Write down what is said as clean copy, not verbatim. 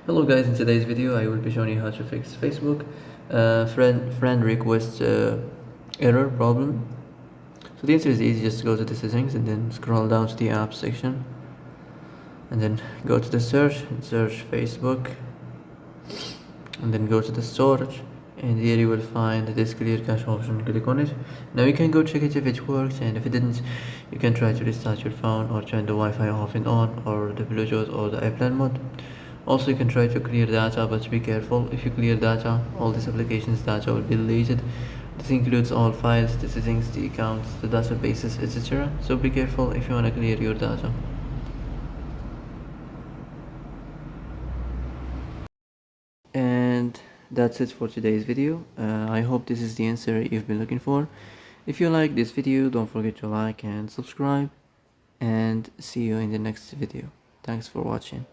Hello guys, in today's video I will be showing you how to fix Facebook friend request error problem. So the answer is easy, just go to the settings and then scroll down to the app section and then go to the search and search Facebook and then go to the storage, and here you will find this clear cache option. Click on it. Now you can go check it if it works, and if it didn't you can try to restart your phone or turn the Wi-Fi off and on, or the Bluetooth or the airplane mode. Also you can try to clear data, but be careful. If you clear data, all these applications data will be deleted. This includes all files, the settings, the accounts, the databases, etc. So be careful if you want to clear your data. And that's it for today's video. I hope this is the answer you've been looking for. If you like this video, don't forget to like and subscribe, and see you in the next video. Thanks for watching.